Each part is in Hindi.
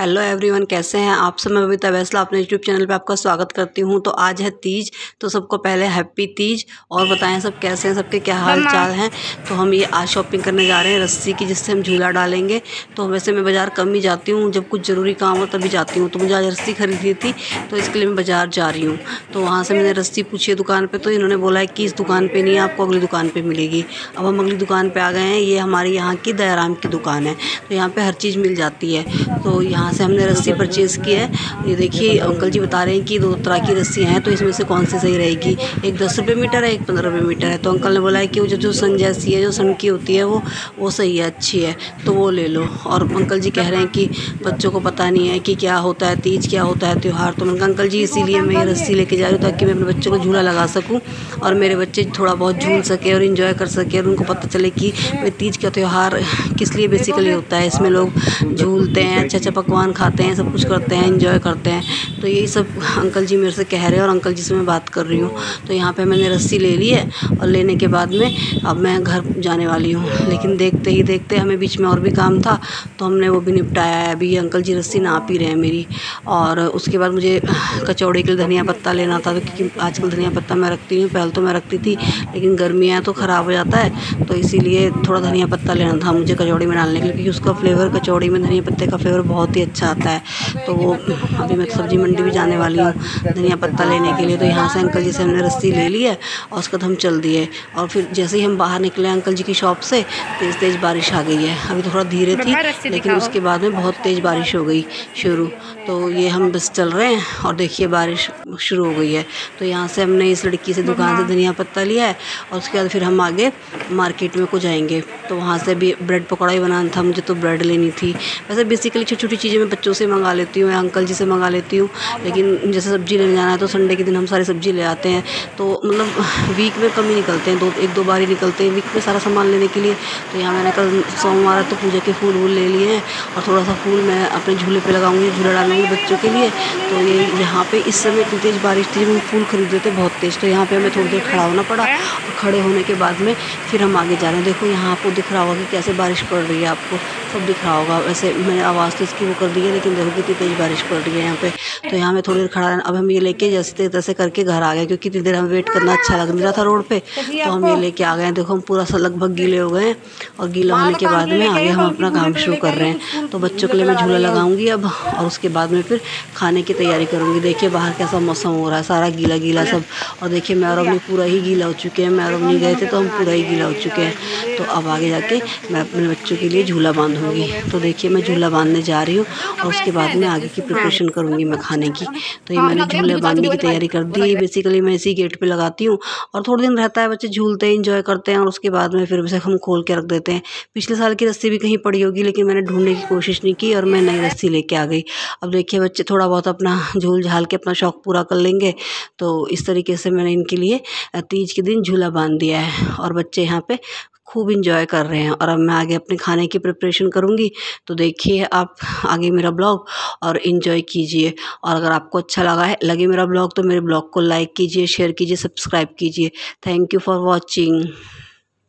हेलो एवरीवन, कैसे हैं आप सब। मैं बबीता बैसला अपने यूट्यूब चैनल पे आपका स्वागत करती हूं। तो आज है तीज, तो सबको पहले हैप्पी तीज। और बताएं सब कैसे हैं, सबके क्या हाल चाल हैं। तो हम ये आज शॉपिंग करने जा रहे हैं रस्सी की, जिससे हम झूला डालेंगे। तो वैसे मैं बाज़ार कम ही जाती हूँ, जब कुछ ज़रूरी काम हो तभी जाती हूँ। तो मुझे आज रस्सी खरीदी थी, तो इसके लिए मैं बाज़ार जा रही हूँ। तो वहाँ से मैंने रस्सी पूछी दुकान पर, तो इन्होंने बोला है कि इस दुकान पर नहीं, आपको अगली दुकान पर मिलेगी। अब हम अगली दुकान पर आ गए हैं। ये हमारी यहाँ की दयाराम की दुकान है, तो यहाँ पर हर चीज़ मिल जाती है। तो यहाँ से हमने रस्सी परचेज़ की है। ये देखिए अंकल जी बता रहे हैं कि 2 तरह की रस्सियाँ हैं, तो इसमें से कौन सी सही रहेगी। एक 10 रुपये मीटर है, एक 15 रुपये मीटर है। तो अंकल ने बोला है कि वो जो सन जैसी है, जो सन की होती है, वो सही है, अच्छी है, तो वो ले लो। और अंकल जी कह रहे हैं कि बच्चों को पता नहीं है कि क्या होता है तीज, क्या होता है त्यौहार। तो मैंने कहा अंकल जी इसीलिए मैं ये रस्सी लेके जा रही हूँ, ताकि मैं अपने बच्चों को झूला लगा सकूँ और मेरे बच्चे थोड़ा बहुत झूल सके और इन्जॉय कर सके, और उनको पता चले कि भाई तीज का त्यौहार किस लिए बेसिकली होता है। इसमें लोग झूलते हैं, अच्छा पकवान खाते हैं, सब कुछ करते हैं, एंजॉय करते हैं। तो यही सब अंकल जी मेरे से कह रहे हैं और अंकल जी से मैं बात कर रही हूँ। तो यहाँ पे मैंने रस्सी ले ली है, और लेने के बाद में अब मैं घर जाने वाली हूँ। लेकिन देखते ही देखते हमें बीच में और भी काम था, तो हमने वो भी निपटाया है। अभी अंकल जी रस्सी नाप ही रहे हैं मेरी। और उसके बाद मुझे कचौड़ी के लिए धनिया पत्ता लेना था, क्योंकि आजकल धनिया पत्ता मैं रखती नहीं हूँ, पहले तो मैं रखती थी, लेकिन गर्मियाँ हैं तो ख़राब हो जाता है। तो इसीलिए थोड़ा धनिया पत्ता लेना था मुझे कचौड़ी में डालने के लिए, क्योंकि उसका फ्लेवर, कचौड़ी में धनिया पत्ते का फ्लेवर बहुत ही अच्छा आता है। तो वो अभी मैं सब्ज़ी मंडी भी जाने वाली हूँ धनिया पत्ता लेने के लिए। तो यहाँ से अंकल जी से हमने रस्सी ले ली है, और उसके बाद हम चल दिए। और फिर जैसे ही हम बाहर निकले अंकल जी की शॉप से, तेज़ तेज़ बारिश आ गई है। अभी तो थोड़ा धीरे थी, लेकिन उसके बाद में बहुत तेज़ बारिश हो गई शुरू। तो ये हम बस चल रहे हैं, और देखिए बारिश शुरू हो गई है। तो यहाँ से हमने इस लड़की से दुकान से धनिया पत्ता लिया है, और उसके बाद फिर हम आगे मार्केट में को जाएंगे। तो वहाँ से भी ब्रेड पकौड़ा ही बनाना था मुझे, तो ब्रेड लेनी थी। वैसे बेसिकली छोटी छोटी चीज़ें मैं बच्चों से मंगा लेती हूँ या अंकल जी से मंगा लेती हूँ, लेकिन जैसे सब्ज़ी लेने जाना है तो संडे के दिन हम सारी सब्ज़ी ले आते हैं। तो मतलब वीक में कम ही निकलते हैं, एक दो बार ही निकलते हैं वीक में सारा सामान लेने के लिए। तो यहाँ मैंने कल सोमवार तो पूजा के फूल ले लिए हैं, और थोड़ा सा फूल मैं अपने झूले पे लगाऊंगी, झूला डालूंगी बच्चों के लिए। तो ये यहाँ पे इस समय इतनी तेज़ बारिश थी, हम फूल खरीद लेते बहुत तेज़। तो यहाँ पे हमें थोड़ी देर खड़ा होना पड़ा, और खड़े होने के बाद में फिर हम आगे जा रहे हैं। देखो यहाँ आपको दिख रहा होगा कि कैसे बारिश पड़ रही है, आपको सब दिख रहा होगा। वैसे मैंने आवाज़ तो इसकी वो कर दी है, लेकिन देखो कितनी तेज़ बारिश पड़ रही है यहाँ पे। तो यहाँ में थोड़ी देर खड़ा रहना। अब हम ये लेके जैसे तैसे करके घर आ गए, क्योंकि इतनी देर हमें वेट करना अच्छा लग नहीं रहा था रोड पे। तो हम ये लेके आ गए हैं। देखो हम पूरा सा लगभग गीले हो गए हैं, और गीला होने के बाद में आगे हम अपना काम शुरू कर रहे हैं। तो बच्चों के लिए मैं झूला लगाऊंगी अब, और उसके बाद में फिर खाने की तैयारी करूँगी। देखिए बाहर कैसा मौसम हो रहा है, सारा गीला गीला सब। और देखिए मैं और अवनी पूरा ही गीला हो चुके हैं। मैं और अवनी गए थे तो हम पूरा ही गीला हो चुके हैं। तो अब आगे जाके मैं अपने बच्चों के लिए झूला बांधूंगी। तो देखिए मैं झूला बांधने जा रही हूँ, और उसके बाद में आगे की प्रिपरेशन करूँगी मैं खाने की। तो ये मैंने झूले बांधने की तैयारी कर दी। बेसिकली मैं इसी गेट पे लगाती हूँ, और थोड़े दिन रहता है, बच्चे झूलते हैं, इंजॉय करते हैं, और उसके बाद में फिर उसे हम खोल के रख देते हैं। पिछले साल की रस्सी भी कहीं पड़ी होगी, लेकिन मैंने ढूंढने की कोशिश नहीं की, और मैं नई रस्सी लेके आ गई। अब देखिए बच्चे थोड़ा बहुत अपना झूल झाल के अपना शौक़ पूरा कर लेंगे। तो इस तरीके से मैंने इनके लिए तीज के दिन झूला बांध दिया है, और बच्चे यहाँ पे खूब इंजॉय कर रहे हैं। और अब मैं आगे अपने खाने की प्रिपरेशन करूँगी। तो देखिए आप आगे मेरा ब्लॉग और इन्जॉय कीजिए। और अगर आपको अच्छा लगे मेरा ब्लॉग, तो मेरे ब्लॉग को लाइक कीजिए, शेयर कीजिए, सब्सक्राइब कीजिए। Thank you for watching.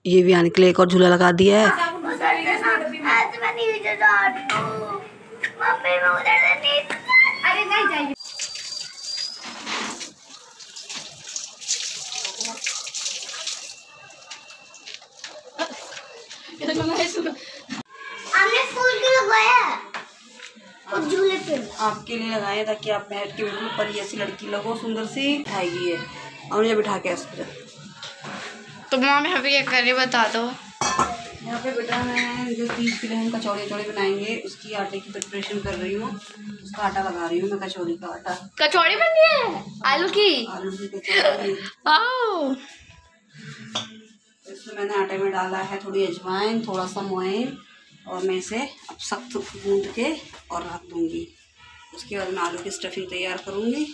ये भी आने के लिए एक और झूला लगा दिया है। हमने फूल क्यों लगाया उस झूले पे? आपके लिए लगाए, ताकि आप बैठ के बिल्कुल परी ऐसी लड़की लगो, सुंदर सी उठाएगी है। और मुझे बिठा के इस पर। तो मम्मी यहाँ पे क्या कर रही बता दो। यहाँ पे बेटा मैं जो तीज के लिए हम कचौड़ी बनाएंगे, उसकी आटे की प्रिपरेशन कर रही हूँ। उसका आटा लगा रही हूँ मैं, कचौड़ी का आटा। कचौड़ी बनती है आलू की कचौड़ी। इसमें मैंने आटे में डाला है थोड़ी अजवाइन, थोड़ा सा मोइन, और मैं इसे अब सख्त गूंद के और रख दूँगी। उसके बाद मैं आलू की स्टफिंग तैयार करूँगी।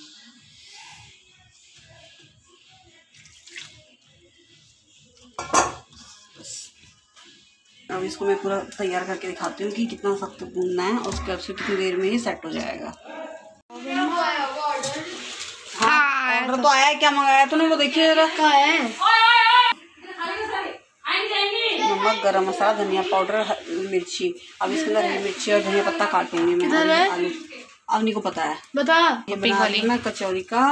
अब इसको मैं पूरा तैयार करके दिखाती हूँ कि कितना सख्त गूंदना है, और उसके बाद फिर कितनी देर में ही सेट हो जाएगा। हाँ ऑर्डर तो आया है। क्या मंगाया तूने वो देखिए जरा। क्या है? नमक, गरम मसाला, धनिया पाउडर, मिर्ची। अब इसके अंदर हरी मिर्ची और धनिया पत्ता काटूंगी मैं। आलू अवनी को पता है, बता। ये बना रही हूँ मैं कचौरी का,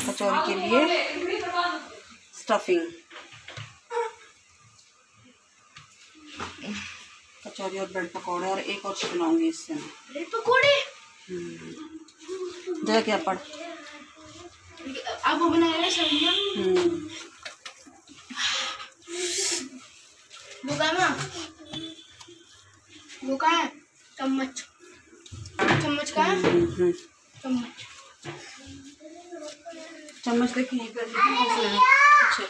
कचौरी के लिए स्टफिंग, कचौरी और ब्रेड पकौड़े और एक और चीज बनाऊंगी इससे मैं। पकौड़े जगह क्या पड़ आप वो बना रहे हैं वो का है चम्मच, चम्मच का है चम्मच, चम्मच देखिए यहीं पर। अच्छा,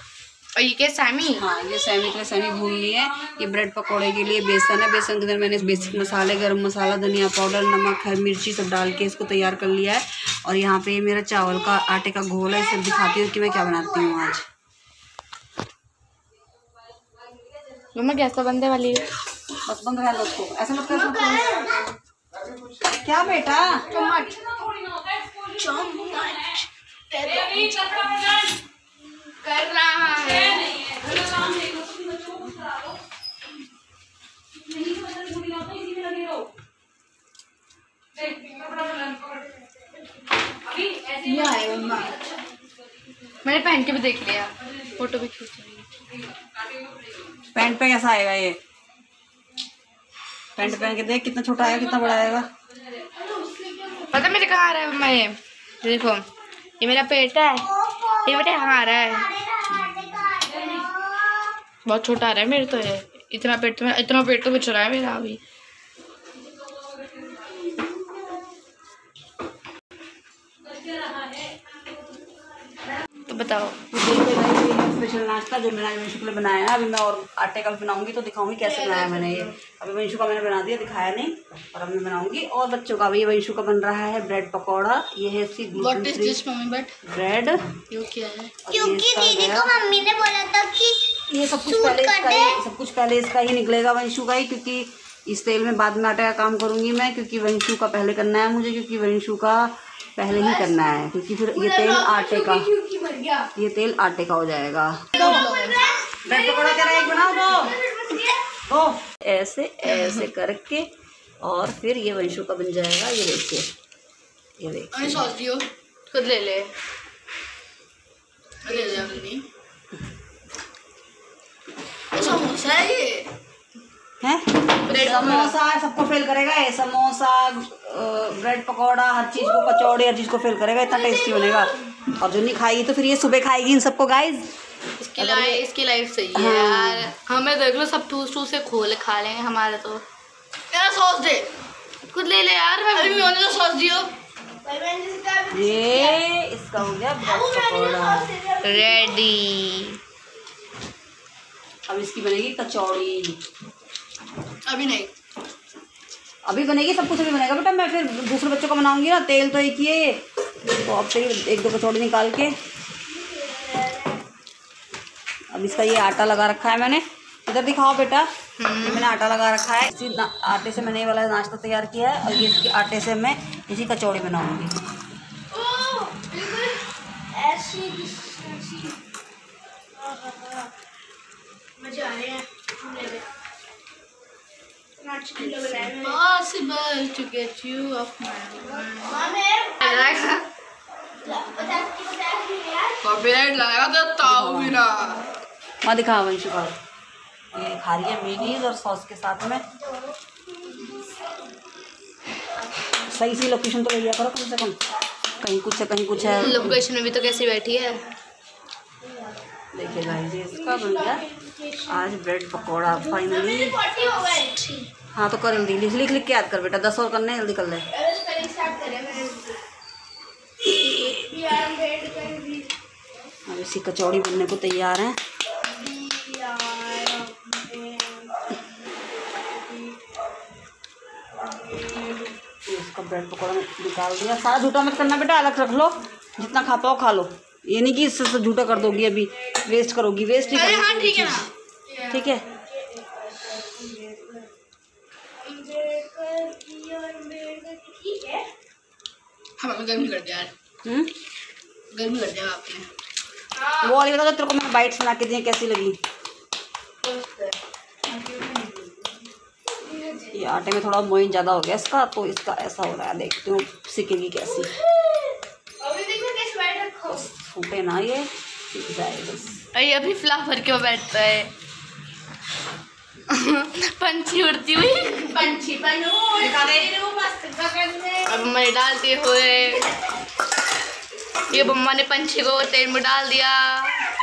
और ये क्या सैमी? हाँ, ये सैमी के लिए सैमी भून ली है। ये ब्रेड पकौड़े के लिए बेसन है। बेसन के अंदर मैंने बेसिक मसाले, गरम मसाला, धनिया पाउडर, नमक, हरी मिर्ची सब डाल के इसको तैयार कर लिया है। और यहाँ पे मेरा चावल का आटे का घोल है। इसे दिखाती हूँ कि मैं क्या बनाती हूँ आज। मैं गैस तो बंदे वाली है, बस बंद रहा उसको, ऐसा मत कर। क्या बेटा? चम्मच कर रहा है। मैंने पहन के भी देख लिया, फोटो भी खींच ली। पैंट पे कैसा आएगा ये? पैंट पहन के देख कितना छोटा आएगा, कितना बड़ा आएगा। पता मेरे कहाँ आ रहा है? मैं देखो, ये मेरा पेट है, ये मेरे यहाँ आ रहा है। बहुत छोटा आ रहा है मेरे तो ये, इतना पेट तो बिछ रहा है मेरा अभी। तो बताओ, स्पेशल नाश्ता जो मैंने वंशु के लिए बनाया है। अभी मैं और आटे का भी बनाऊंगी तो दिखाऊंगी कैसे बनाया मैंने ये। अभी वंशु का मैंने बना दिया, दिखाया नहीं, और अब मैं बनाऊंगी। और बच्चों का भी वंशु का बन रहा है ब्रेड पकौड़ा। ये है इसकी ब्रेड। क्योंकि दीदी को मम्मी ने बोला था कि ये सब कुछ पहले इसका ही निकलेगा, वंशु का ही, क्योंकि इस तेल में बाद में आटे का काम करूंगी मैं, क्योंकि वंशु का पहले करना है मुझे, क्योंकि वंशु का पहले ही करना है, क्योंकि फिर ये तेल आटे का हो जाएगा। ब्रेड पकौड़ा क्या एक बनाओ तो ऐसे ऐसे करके, और फिर ये वंशु का बन जाएगा। ये देखिए, ये देखिए, सॉस दियो, खुद ले ले अपनी। समोसा है ये है, समोसा सबको फेल करेगा ये। समोसा, ब्रेड पकौड़ा, हर चीज़ को, कचौड़ी, हर चीज़ को फेल करेगा। इतना टेस्टी बनेगा। और जो नहीं खाएगी तो फिर ये सुबह खाएगी इन सबको गाइज। इसकी लाइफ सही है यार। हमें देख लो, सब ठूस से खोल खा लेंगे हमारे तो। मेरा सॉस दे, खुद ले ले यार। मैं अभी मैंने तो सॉस दियो। ये इसका हो गया ब्रेड पकौड़ा रेडी। अब इसकी बनेगी कचौड़ी। अभी नहीं, अभी बनेगी, सब कुछ अभी बनेगा बेटा। मैं फिर दूसरे बच्चों को बनाऊंगी ना, तेल तो एक ही है ये। तो अब तेरी एक दो कचौड़ी निकाल के, अब इसका ये आटा लगा रखा है मैंने। इधर दिखाओ बेटा, ये मैंने आटा लगा रखा है। इसी आटे से मैंने ये वाला नाश्ता तैयार किया है, और ये इसके आटे से मैं इसी कचौड़ी बनाऊंगी। मजा आ रहा है। Possible to get you off my mind. Copyright लगाएगा तो ताऊ भी ना। वहाँ दिखा वंशु का, ये खा रही है मेयोनीज और सॉस के साथ में। सही सी लोकेशन तो लिया करो कम से कम, कहीं कुछ है कहीं कुछ है। लोकेशन में भी तो कैसी बैठी है। देखिए गाइस, इसका बन गया आज ब्रेड पकौड़ा फाइनली। हाँ तो कर जल्दी, लिख लिख के याद कर बेटा, 10 और करने, जल्दी कर ले। अब इसी कचौड़ी बनने को तैयार है। इसका ब्रेड पकौड़ा निकाल दिया। सारा झूठा मत करना बेटा, अलग रख लो, जितना खा पाओ खा लो। ये नहीं कि इससे झूठा कर दोगी, अभी वेस्ट करोगी। वेस्ट ही करोगी। हाँ ठीक है ना, ठीक है। हमें गर्मी कर दिया यार। गर्मी कर दिया आपने। वो वाली बता दो तेरे को, मैंने बाइट्स बना के दी कैसी लगी। ये आटे में थोड़ा मोइन ज़्यादा हो गया इसका, तो इसका ऐसा हो रहा है। देखती हूँ सीखेगी कैसी। फूटे ना ये, सीख जाए बस। अरे अभी फ्लावर क्यों बैठता है? पंछी उड़ती हुई, पंछी अब मैं डालते हुए, ये मम्मा ने पंछी को तेल में डाल दिया।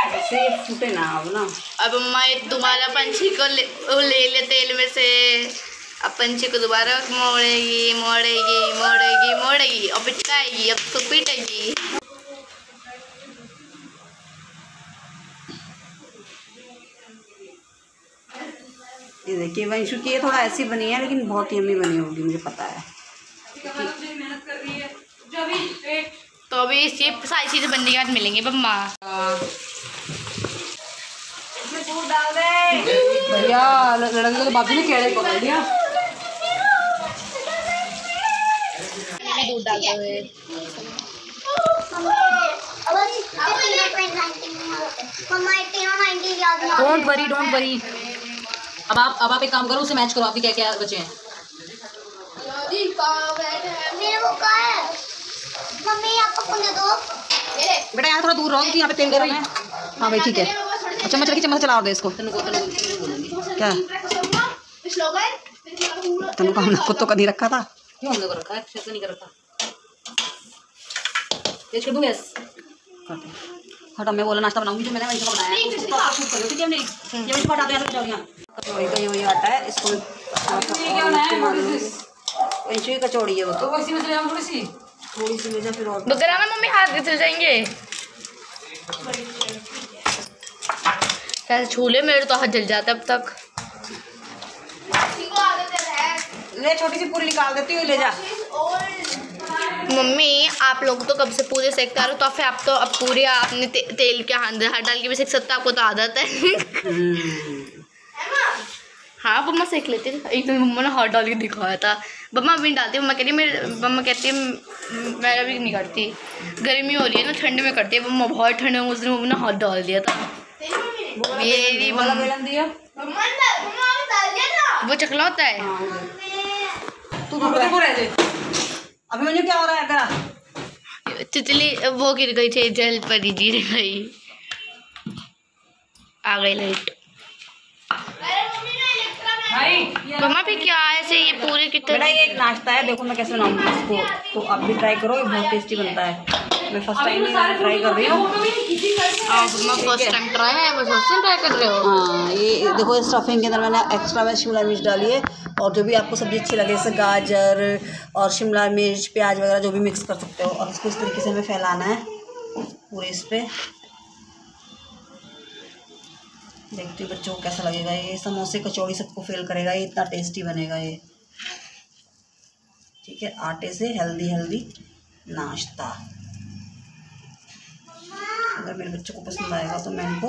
ऐसे ये फूटे ना अब ना। अब मम्मा ये दोबारा पंछी को ले तेल में से। अब पंछी को दोबारा मोड़ेगी मोड़ेगी मोड़ेगी मोड़ेगी और पिटकाएगी। अब तो पीटेगी। ये देखिए वंशु की ये थोड़ा ऐसी बनी है, लेकिन बहुत यम्मी बनी होगी, मुझे पता है। तो अभी ये सारी चीज़ें बनने के बाद मिलेंगे मम्मा। इसमें दूध डाल दे भैया, लड़के के बाबू ने केड़े पकड़ लिया। दूध डालते हुए डोंट वरी। अब आप एक काम करो, उसे मैच करो। आपके क्या क्या बचे हैं? मेरे को कहा है मम्मी आपको पुण्य दो। बेटा यहाँ थोड़ा दूर रहो कि यहाँ पे तेल दे रही है। हाँ भाई ठीक है। चम्मच रखी, चम्मच चला और दे इसको। क्या तेनों का हमने कुत्तों का नहीं रखा था? क्यों हमने को रखा है? शेर नहीं कर रखा। तेज कर दूँ गैस? हटा, मैं बोला नाश्ता बनाऊंगी जो मैंने वहीं का बनाया है। ठीक है हमने ये वहीं हटा दो यार कचौड़ियाँ। कचौड़ी का ये वही आटा है, इसको वंशु की कचौड़ी है वो। तो वैसी में चले जाऊँ थोड़ी सी ले जा फिर और। बकरा में मम्मी हाथ के चल जाएंगे। कैसे छूले, मेरे तो हाथ जल जाता अब तक। ले छोटी सी पूरी निकाल देती हूँ, ले जा। मम्मी आप लोग तो कब से पूरे सेकता रहे, तो फिर आप तो अब पूरे आपने तेल के हाथ डाल के भी सेक सकता, आपको तो आदत है। हाँ मम्मा सेक लेती थी। एक दिन मम्मा ने हाथ डाल के दिखाया था। मम्मा अभी नहीं डालती, मम्मा कहती है मैं अभी नहीं करती, गर्मी हो रही है ना, ठंड में करती है मम्मा। बहुत ठंड में उस दिन मम्मा ने हाथ डाल दिया था। ये वो चकला होता है। तू रह दे। अभी मुझे क्या हो रहा है तेरा? तितली वो गिर गई थी, जल परी गिर गई। आ गई लाइट। मम्मा भी क्या ऐसे ये पूरे कितने? बेटा ये एक नाश्ता है, देखो मैं कैसे बनाऊंगी इसको, तो आप भी ट्राई करो, ये बहुत टेस्टी बनता है। मैं फर्स्ट टाइम ट्राई कर रही हूँ। मम्मा फर्स्ट टाइम ट्राई है, बस फर्स्ट टाइम ट्राई कर रहे हो? हाँ ये देखो, स्टफिंग के अंदर मैंने एक्स्ट्रा में शिमला मिर्च डाली है, और जो भी आपको सब्जी अच्छी लगे जैसे गाजर और शिमला मिर्च प्याज वगैरह जो भी मिक्स कर सकते हो। और इसको इस तरीके से हमें फैलाना है पूरे इस पर। देखती हूँ बच्चों को कैसा लगेगा। ये समोसे कचौड़ी सबको फेल करेगा, ये इतना टेस्टी बनेगा ये। ठीक है, आटे से हेल्दी नाश्ता। अगर मेरे बच्चों को पसंद आएगा तो मैं इनको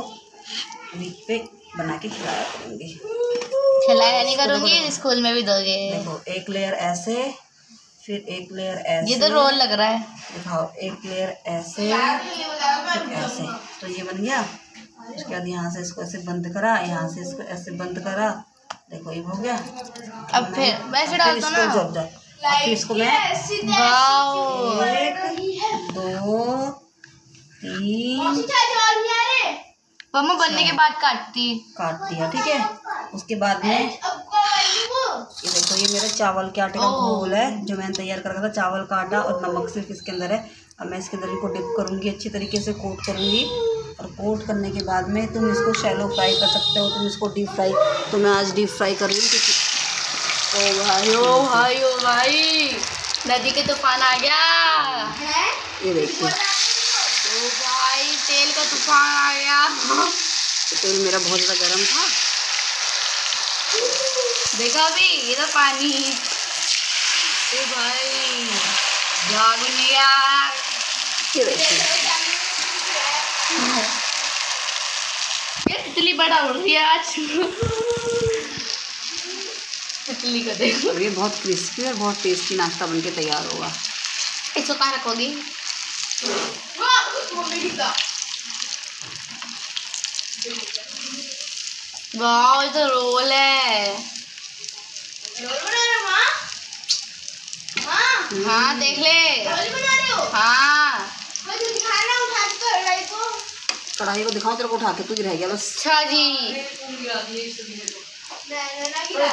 वीक पे बना के खिलाया करूँगी। खिलाया नहीं करूँगी, स्कूल में भी दोगे। देखो एक लेयर ऐसे, फिर एक लेयर ऐसे। ये तो रोल लग रहा है। दिखाओ, एक लेयर ऐसे फिर ऐसे, तो ये बन गया। उसके बाद यहाँ से इसको ऐसे बंद करा, यहाँ से इसको ऐसे बंद करा। देखो ये हो गया। अब फिर वैसे डाल दो ना। फिर इसको मैं 1 2 3 मम्मा बनने के बाद काट दिया। ठीक है, उसके बाद में ये देखो, ये मेरा चावल के आटे का घोल है जो मैंने तैयार कर रखा था। चावल का आटा और नमक सिर्फ इसके अंदर है। अब मैं इसके अंदर इनको डिप करूँगी, अच्छी तरीके से कोट करूँगी। और कोट करने के बाद में तुम इसको शैलो फ्राई कर सकते हो, तुम इसको डीप फ्राई। तो मैं आज डीप फ्राई कर रही हूँ क्योंकि ओ भाई नदी के तूफान आ गया। ये देखिए, ओ भाई तेल का तूफान आ गया। तेल मेरा बहुत ज़्यादा गर्म था। देखा अभी ये तो पानी। ओ भाई जाग नहीं यार। ये देखिए, ये तितली बड़ा उड़ रही है आज। तितली को देखो। ये बहुत क्रिस्पी और बहुत टेस्टी नाश्ता बनके तैयार होगा। इसको कहाँ रखोगी? वाह ये तो रोल है। हाँ देख ले। हाँ कढ़ाई को दिखाओ, तेरे को उठा के तू रह गया बस। अच्छा जी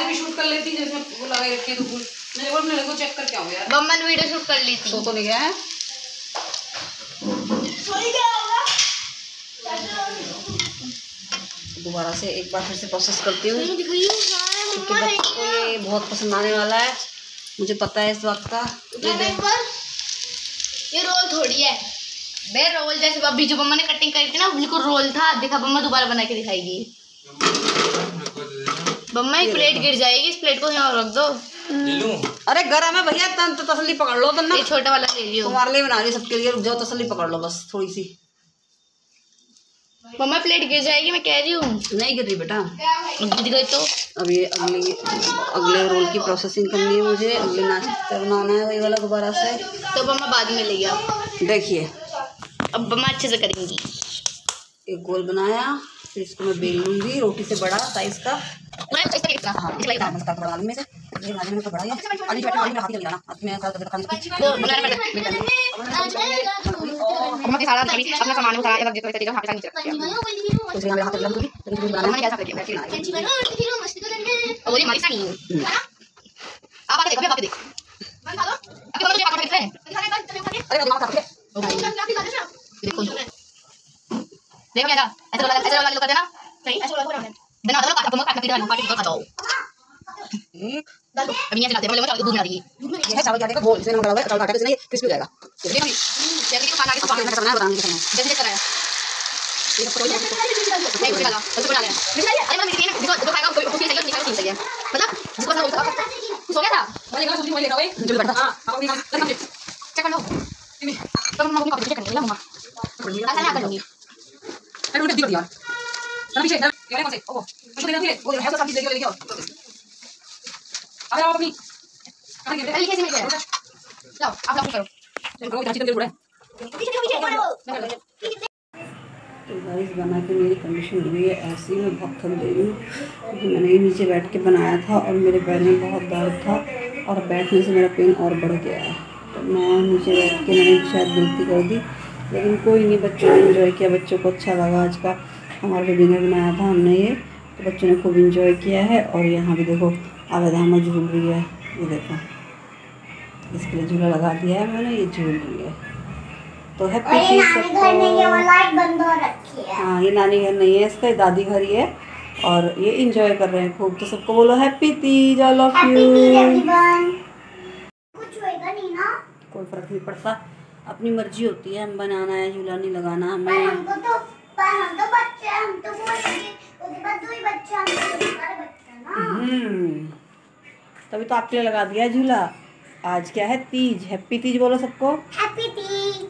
भी शूट कर लेती जैसे वो लगाई रखी है, तो मेरे को चेक करके आओ यार। बम्मा ने वीडियो शूट कर ली थी। सो तो नहीं गया है। दोबारा से एक बार फिर से प्रोसेस करती हूँ क्योंकि बच्चों को ये बहुत पसंद आने वाला है, मुझे पता है इस वक्त का। ये रोल थोड़ी है बे, रोल जैसे अभी जो मम्मा ने कटिंग करी थी ना बिल्कुल रोल था। देखा मम्मा दोबारा बना के दिखाएगी। मम्मा एक प्लेट गिर जाएगी, इस प्लेट को यहाँ रख दो। अरे गरम है भैया, तो तसल्ली पकड़ लो। तो ये छोटा वाला ले लियो, तुम्हारे लिए बना रही सबके लिए। रुक जाओ, तसल्ली पकड़ लो बस थोड़ी सी। मम्मा प्लेट गिर जाएगी, मैं कह रही हूँ। नहीं गिर रही बेटा, गिर गई तो अब ये अगले रोल की प्रोसेसिंग करनी है मुझे। अगले नाश्ता बनाना है वही वाला दोबारा से। तो मम्मा बाद में ले आओ। देखिए अब मम्मा अच्छे से करेंगी। एक गोल बनाया, फिर इसको मैं बेल लूँगी रोटी से बड़ा साइज का। अपना सामान उतारा देखो क्या ऐसे वाला कर देना। सही ऐसे वाला देना दो काट काट के डालो, काट के खाओ। अभी ये चलाते हैं, दूध में डालिए। ये चावल जाने का गोल इसमें नमक डाला है, चावल काटा इसमें क्रिस्पी हो जाएगा। देखिए देखिए खाना के बनाना है बनाने के समय जैसे कराया ये सब नहीं कुछ डाला उसको डाला अरे मैं मिर्ची ना जो खाएगा उसको चाहिए नहीं खाएगा चाहिए मतलब जिसको पसंद होगा सो गया था। वाले का सब्जी वाले का भाई जो बैठा हां आप अपनी चेक कर लो तो मम्मा को चेक करनी है मम्मा ऐसा ना करूंगी। अरे उन्हें दिया यार चल पीछे इधर ये कौन से ओ कुछ नहीं है, वो है तो सब्जी लेके आओ। अबे आप अपनी अरे कैसे मिल गया लाओ आप लोग करो चलो इधर चिकन पूरा तो गाइस बना के मेरी कंडीशन हुई है ऐसी। मैं बहुत थक गई हूँ क्योंकि मैंने ये नीचे बैठ के बनाया था और मेरे पैर में बहुत दर्द था और बैठने से मेरा पेन और बढ़ गया है। तो मैं नीचे बैठ के मैंने शायद गलती कर दी, लेकिन कोई नहीं, बच्चों ने इन्जॉय किया, बच्चों को अच्छा लगा। आज का हमारा जो डिनर बनाया था हमने ये, तो बच्चों ने खूब इन्जॉय किया है। और यहाँ भी देखो आवेदामा झूल रही है, ये देखो इसके लिए झूला लगा दिया है मैंने, ये झूल रही है। तो हैप्पी ये नानी घर नहीं है, वो लाइट बंद हो रखी है। हाँ ये नानी घर नहीं है, इसका दादी घर ही है और ये एंजॉय कर रहे हैं खूब। तो सबको बोलो happy Teej, I love you. कुछ होएगा नहीं ना, कोई फर्क नहीं पड़ता, अपनी मर्जी होती है, हम बनाना है झूला नहीं लगाना हमें। हम तो बच्चे, हम तो उसके बाद दो ही बच्चे, हम तो सारे बच्चे ना। तभी तो आपके लिए लगा दिया झूला। आज क्या है तीज, हैप्पी तीज बोलो सबको। हैप्पी तीज।